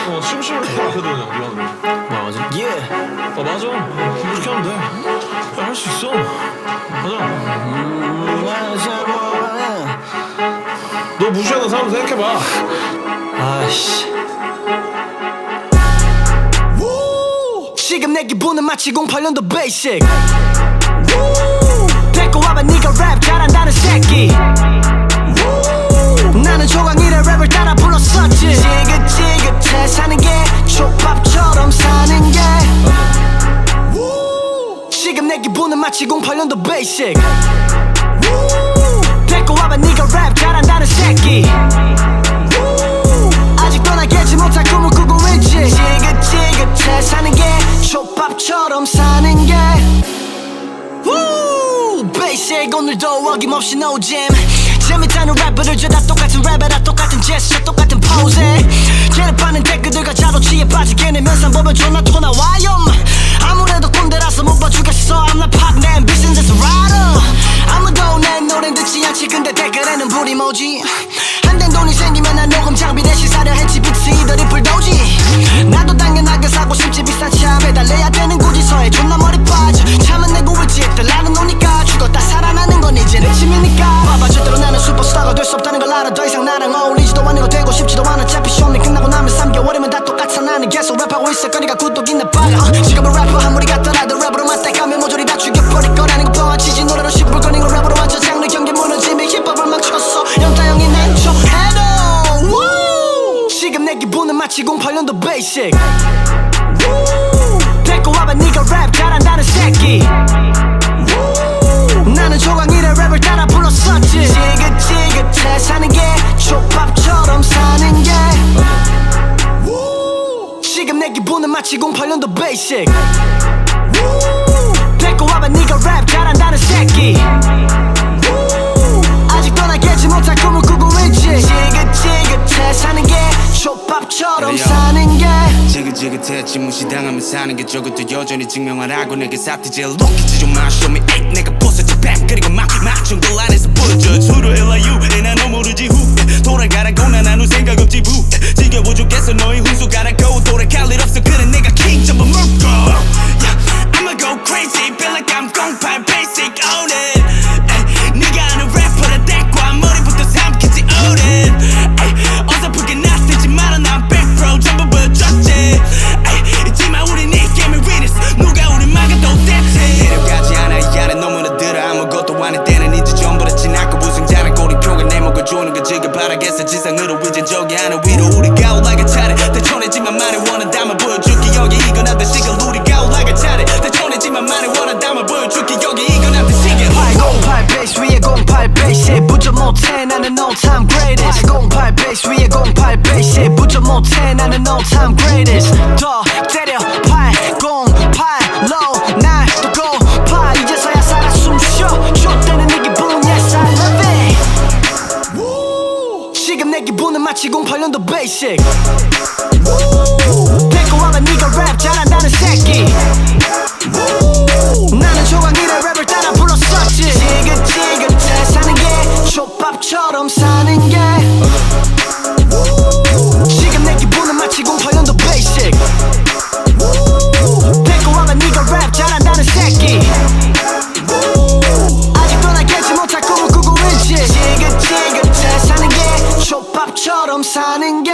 심심할 때 하거든 그냥 미안해. 맞아? 맞아. 이렇게 하면 돼. 할 수 있어. 맞아. 너 무시하는 사람 생각해봐. 아이씨. 지금 내 기분은 마치 08년도 베이식. 데리고 와봐 네가 랩 잘한다는 새끼. 나는 조강이래 랩을 따라 불렀었지. 지긋지긋해 사는 게 족밥처럼 사는 게. 지금 내 기분은 마치 08년도 베이식. 데리고 와봐 네가 랩 잘한다는 새끼. 아직도 나 깨지 못할 꿈을 꾸고 있지. 지긋지긋해 사는 게 족밥처럼 사는 게. 베이식 오늘도 어김없이 no gym. 재밌다는 래퍼들 죄다 똑같은 랩에 다 똑같은 제스처 똑같은 포즈에 개랩하는 댓글들과 자로 취해 빠지게 내 면상 보면 존나 토 나와요. 아무래도 꼰대라서 못 봐주겠어. I'm not pop 내 ambitions is a rider. 아무도 내 노래는 듣지 않지 근데 댓글에는 불이모지. 한된 돈이 생기면 난 녹음 장비 대신 사려 했지. 비트 이들이 불도지. 나도 당연하게 사고 싶지. 비싼 차 배달해야 되는 고지서에 존나 머리 빠져. 참은 내고 있지 달라는 노니까 죽었다 살아나는 건 이제 내 취미니까. 봐봐 절대로 나는 슈퍼스타가 될 수 없다는 걸 알아. 더 이상 나랑 어울리지도 않는 거 되고 싶지도 않아. 어차피 쇼미 끝나고 나면 3개월이면 다 똑같아. 나는 계속 랩하고 있을 거니까 구독이 내 빨아. 지금은 래퍼 한무리 같더라도 랩으로 맞대가면 모조리 다 죽여버릴 거라는 거 뻥치지. 노래로 시불거린 거 랩으로 완전 장르 경계 무너짐에 힙합을 망쳤어. 영타형이 난초 해도 지금 내 기분은 마치 08년도 베이식. 데리고 와봐 네가 랩 잘한다는 새끼. 나는 조강이래 랩을 따라 불렀었지. 지긋지긋해 사는 게 족밥처럼 사는 게. 지금 내 기분은 마치 08년도 베이식. 데리고 와봐 네가 랩 잘한다는 새끼. 아직도 나 깨지 못할 꿈을 꾸고 있지. 지긋지긋해 사는 게 족밥처럼 사는 게. 지긋지긋했지 무시당하면 사는 게 저것도 여전히 증명하라고 내게 삭제질 웃기지 좀 마. Show me eight 내가 벗었지 뱀 그리고 맞춘 걸 안에서 보여줘. 수로 일라유 난 너 모르지 후 돌아가라고 난 아무 생각 없지 부. 지겨워 죽겠어 너의 훈수 가라고. 돌아갈 일 없어 그래 내가 king 전부 물고. Yeah, I'ma go crazy feel like I'm 08 basic own it. 네가 아는 래퍼라 대과 머리부터 삼키지 오랜. 어설프게 나대지 마라 난 back row 전부 보여줬지. 잊지마 우린 이 게임의 winners 누가 우리 막아도 됐지. 내려가지 않아 이 안에 너무나 들어 아무것도 안 할 때는 이제 전부 다 지났고 우승자는 꼬리표가 내 목을 조는 거 지금 바라겠어. 지상으로 이젠 저기 하나 위로 우리가 올라갈 차례. 대천해지만 만에 원한다면 보여줄게 여기 이건 안 되시길. 우리가 올라갈 차례. 대천해지만 만에 원한다면 보여줄게 여기 이건 안 되시길. 08 베이스 위에 08 베이스 부정 못해 나는 no time greatest. 08 베이스 위에 08 베이스 부정 못해 나는 no time greatest. 더 때려 808 low 날 또 고파 이제서야 살아 숨쉬어. 좆되는 이 기분 yes I love it. 지금 내 기분은 마치 08년도 베이식. 데리고 와봐 네가 랩 잘한다는 새끼. 나는 조강이래 랩을 따라 불렀었지. 지긋지긋해 사는 게 족밥처럼 사는 게. 지금 내 기분은 마치 08년도 베이식. 데리고 와봐 네가 랩 잘한다는 새끼. 아직도 나 깨지 못할 꿈을 꾸고 있지. 지긋지긋해 사는 게 족밥처럼 사는 게.